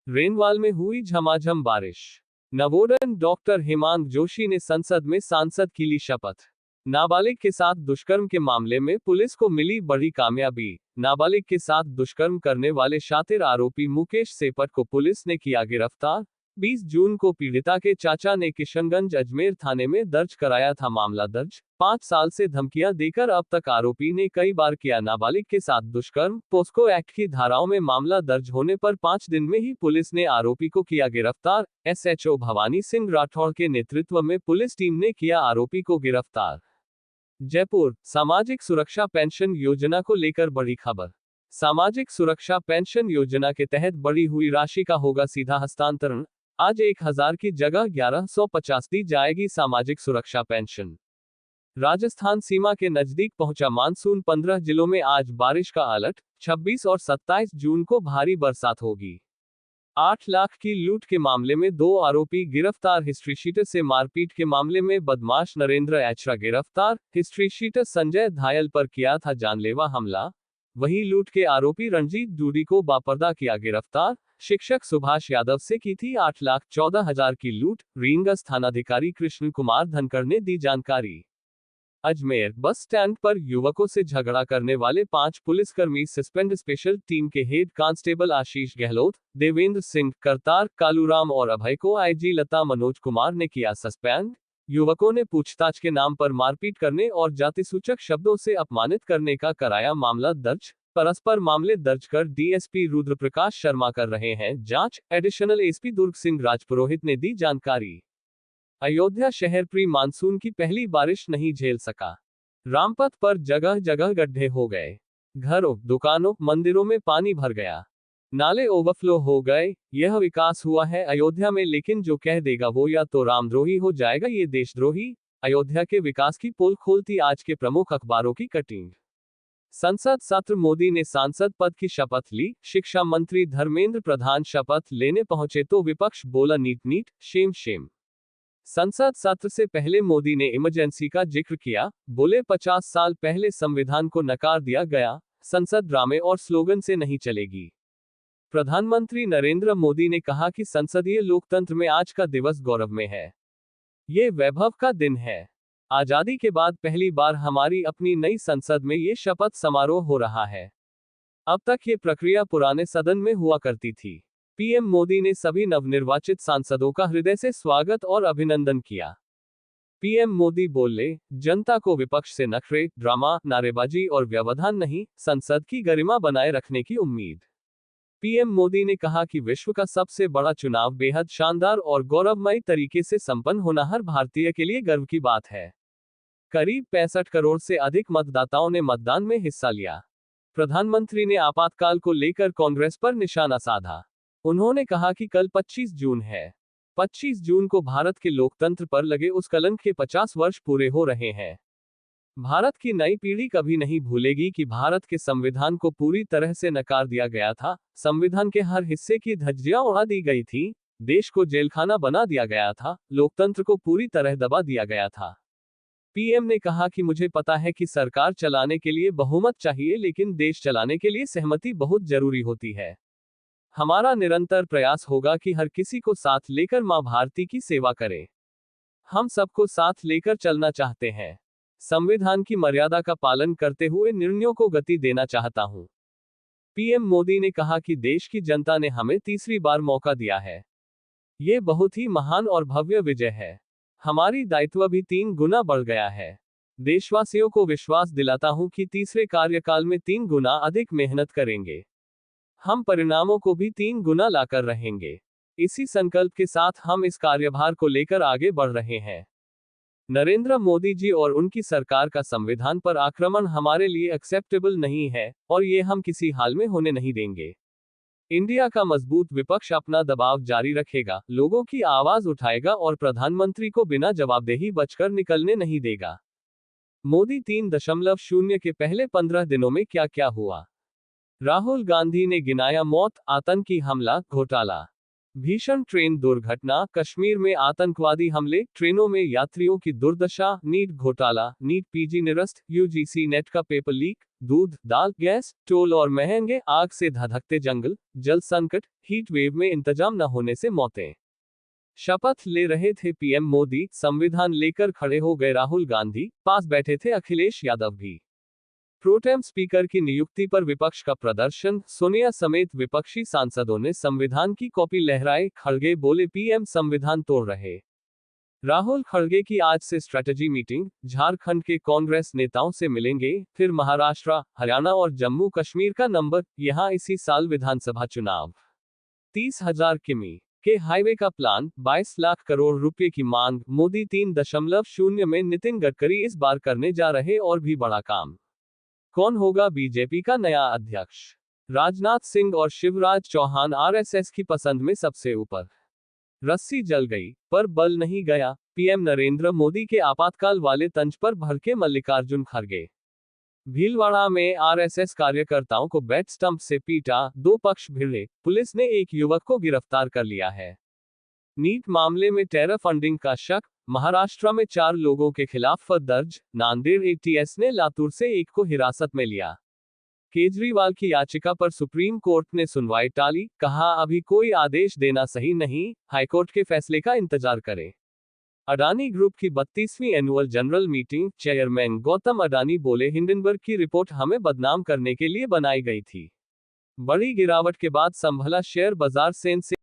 Renewal में हुई झमाझम बारिश। नवोदय डॉक्टर हेमांग जोशी ने संसद में सांसद की ली शपथ। नाबालिग के साथ दुष्कर्म के मामले में पुलिस को मिली बड़ी कामयाबी। नाबालिग के साथ दुष्कर्म करने वाले शातिर आरोपी मुकेश सेपट को पुलिस ने किया गिरफ्तार। 20 जून को पीड़िता के चाचा ने किशनगंज अजमेर थाने में दर्ज कराया था मामला दर्ज। 5 साल से धमकियां देकर अब तक आरोपी ने कई बार किया नाबालिग के साथ दुष्कर्म। पोस्को एक्ट की धाराओं में मामला दर्ज होने पर 5 दिन में ही पुलिस ने आरोपी को किया गिरफ्तार। एसएचओ भवानी सिंह राठौड़ के नेतृत्व में पुलिस टीम ने किया आरोपी को गिरफ्तार। जयपुर, सामाजिक सुरक्षा पेंशन योजना को लेकर बड़ी खबर। सामाजिक सुरक्षा पेंशन योजना के तहत बढ़ी हुई राशि का होगा सीधा हस्तांतरण। आज 1000 की जगह 1150 दी जाएगी सामाजिक सुरक्षा पेंशन। राजस्थान सीमा के नजदीक पहुंचा मानसून। 15 जिलों में आज बारिश का अलर्ट। 26 और 27 जून को भारी बरसात होगी। 8 लाख की लूट के मामले में 2 आरोपी गिरफ्तार। हिस्ट्री शीटर से मारपीट के मामले में बदमाश नरेंद्र एचरा गिरफ्तार। हिस्ट्री शीटर संजय धायल पर किया था जानलेवा हमला। वहीं लूट के आरोपी रणजीत डूडी को बापर्दा किया गिरफ्तार। शिक्षक सुभाष यादव से की थी 8,14,000 की लूट। रींगस थानाधिकारी कृष्ण कुमार धनखड़ ने दी जानकारी। अजमेर बस स्टैंड पर युवकों से झगड़ा करने वाले 5 पुलिसकर्मी सस्पेंड। स्पेशल टीम के हेड कांस्टेबल आशीष गहलोत, देवेंद्र सिंह, करतार, कालूराम और अभय को आईजी लता मनोज कुमार ने किया सस्पेंड। युवकों ने पूछताछ के नाम पर मारपीट करने और जातिसूचक शब्दों से अपमानित करने का कराया मामला दर्ज। परस्पर मामले दर्ज कर डीएसपी रुद्रप्रकाश शर्मा कर रहे हैं जांच। एडिशनल एसपी दुर्ग सिंह राजपुरोहित ने दी जानकारी। अयोध्या शहर प्री मानसून की पहली बारिश नहीं झेल सका। रामपथ पर जगह जगह गड्ढे हो गए। घरों, दुकानों, मंदिरों में पानी भर गया। नाले ओवरफ्लो हो गए। यह विकास हुआ है अयोध्या में, लेकिन जो कह देगा वो या तो रामद्रोही हो जाएगा ये देशद्रोही। अयोध्या के विकास की पोल खोलती आज के प्रमुख अखबारों की कटिंग। संसद सत्र, मोदी ने सांसद पद की शपथ ली। शिक्षा मंत्री धर्मेंद्र प्रधान शपथ लेने पहुंचे तो विपक्ष बोला नीट नीट, शेम शेम। संसद सत्र से पहले मोदी ने इमरजेंसी का जिक्र किया। बोले 50 साल पहले संविधान को नकार दिया गया, संसद ड्रामे और स्लोगन से नहीं चलेगी। प्रधानमंत्री नरेंद्र मोदी ने कहा कि संसदीय लोकतंत्र में आज का दिवस गौरव में है। ये वैभव का दिन है। आजादी के बाद पहली बार हमारी अपनी नई संसद में ये शपथ समारोह हो रहा है। अब तक ये प्रक्रिया पुराने सदन में हुआ करती थी। पीएम मोदी ने सभी नवनिर्वाचित सांसदों का हृदय से स्वागत और अभिनंदन किया। पीएम मोदी बोले, जनता को विपक्ष से नखरे, ड्रामा, नारेबाजी और व्यवधान नहीं, संसद की गरिमा बनाए रखने की उम्मीद। पीएम मोदी ने कहा कि विश्व का सबसे बड़ा चुनाव बेहद शानदार और गौरवमयी तरीके से संपन्न होना हर भारतीय के लिए गर्व की बात है। करीब 65 करोड़ से अधिक मतदाताओं ने मतदान में हिस्सा लिया। प्रधानमंत्री ने आपातकाल को लेकर कांग्रेस पर निशाना साधा। उन्होंने कहा कि कल 25 जून है। 25 जून को भारत के लोकतंत्र पर लगे उस कलंक के 50 वर्ष पूरे हो रहे हैं। भारत की नई पीढ़ी कभी नहीं भूलेगी कि भारत के संविधान को पूरी तरह से नकार दिया गया था। संविधान के हर हिस्से की धज्जियां उड़ा दी गई थी। देश को जेलखाना बना दिया गया था। लोकतंत्र को पूरी तरह दबा दिया गया था। पीएम ने कहा कि मुझे पता है कि सरकार चलाने के लिए बहुमत चाहिए, लेकिन देश चलाने के लिए सहमति बहुत जरूरी होती है। हमारा निरंतर प्रयास होगा कि हर किसी को साथ लेकर मां भारती की सेवा करें। हम सबको साथ लेकर चलना चाहते हैं। संविधान की मर्यादा का पालन करते हुए निर्णयों को गति देना चाहता हूं। पीएम मोदी ने कहा कि देश की जनता ने हमें तीसरी बार मौका दिया है। ये बहुत ही महान और भव्य विजय है। हमारी दायित्व भी 3 गुना बढ़ गया है। देशवासियों को विश्वास दिलाता हूं कि तीसरे कार्यकाल में 3 गुना अधिक मेहनत करेंगे। हम परिणामों को भी 3 गुना लाकर रहेंगे। इसी संकल्प के साथ हम इस कार्यभार को लेकर आगे बढ़ रहे हैं। नरेंद्र मोदी जी और उनकी सरकार का संविधान पर आक्रमण हमारे लिए एक्सेप्टेबल नहीं है और ये हम किसी हाल में होने नहीं देंगे। इंडिया का मजबूत विपक्ष अपना दबाव जारी रखेगा, लोगों की आवाज उठाएगा और प्रधानमंत्री को बिना जवाबदेही बचकर निकलने नहीं देगा। मोदी 3.0 के पहले 15 दिनों में क्या क्या हुआ। राहुल गांधी ने गिनाया मौत, आतंकी हमला, घोटाला। भीषण ट्रेन दुर्घटना, कश्मीर में आतंकवादी हमले, ट्रेनों में यात्रियों की दुर्दशा, नीट घोटाला, नीट पीजी निरस्त, यूजीसी नेट का पेपर लीक, दूध, दाल, गैस, टोल और महंगे, आग से धधकते जंगल, जल संकट, हीट वेव में इंतजाम न होने से मौतें। शपथ ले रहे थे पीएम मोदी, संविधान लेकर खड़े हो गए राहुल गांधी, पास बैठे थे अखिलेश यादव भी। प्रोटेम स्पीकर की नियुक्ति पर विपक्ष का प्रदर्शन, सोनिया समेत विपक्षी सांसदों ने संविधान की कॉपी लहराई, खड़गे बोले पीएम संविधान तोड़ रहे। राहुल खड़गे की आज से स्ट्रेटजी मीटिंग, झारखंड के कांग्रेस नेताओं से मिलेंगे, फिर महाराष्ट्र, हरियाणा और जम्मू कश्मीर का नंबर, यहां इसी साल विधानसभा चुनाव। 30,000 किमी के हाईवे का प्लान, 22 लाख करोड़ रुपए की मांग, मोदी 3.0 में, नितिन गडकरी इस बार करने जा रहे और भी बड़ा काम। कौन होगा बीजेपी का नया अध्यक्ष? राजनाथ सिंह और शिवराज चौहान आरएसएस की पसंद में सबसे ऊपर। रस्सी जल गई, पर बल नहीं गया, पीएम नरेंद्र मोदी के आपातकाल वाले तंज पर भड़के मल्लिकार्जुन खड़गे। भीलवाड़ा में आरएसएस कार्यकर्ताओं को बैट स्टंप से पीटा, 2 पक्ष भिड़े, पुलिस ने एक युवक को गिरफ्तार कर लिया है। नीट मामले में टेरर फंडिंग का शक, महाराष्ट्र में 4 लोगों के खिलाफ दर्ज, नांदेड़ एटीएस ने लातूर से एक को हिरासत में लिया। केजरीवाल की याचिका पर सुप्रीम कोर्ट ने सुनवाई टाली, कहा अभी कोई आदेश देना सही नहीं, हाईकोर्ट के फैसले का इंतजार करें। अडानी ग्रुप की 32वीं annual general meeting, chairman Gautam Adani बोले हिंडनबर्ग की रिपोर्ट हमें बदनाम करने के लिए बनाई गई थी। बड़ी गिरावट के बाद संभला शेयर बाजार, सेंसेक्स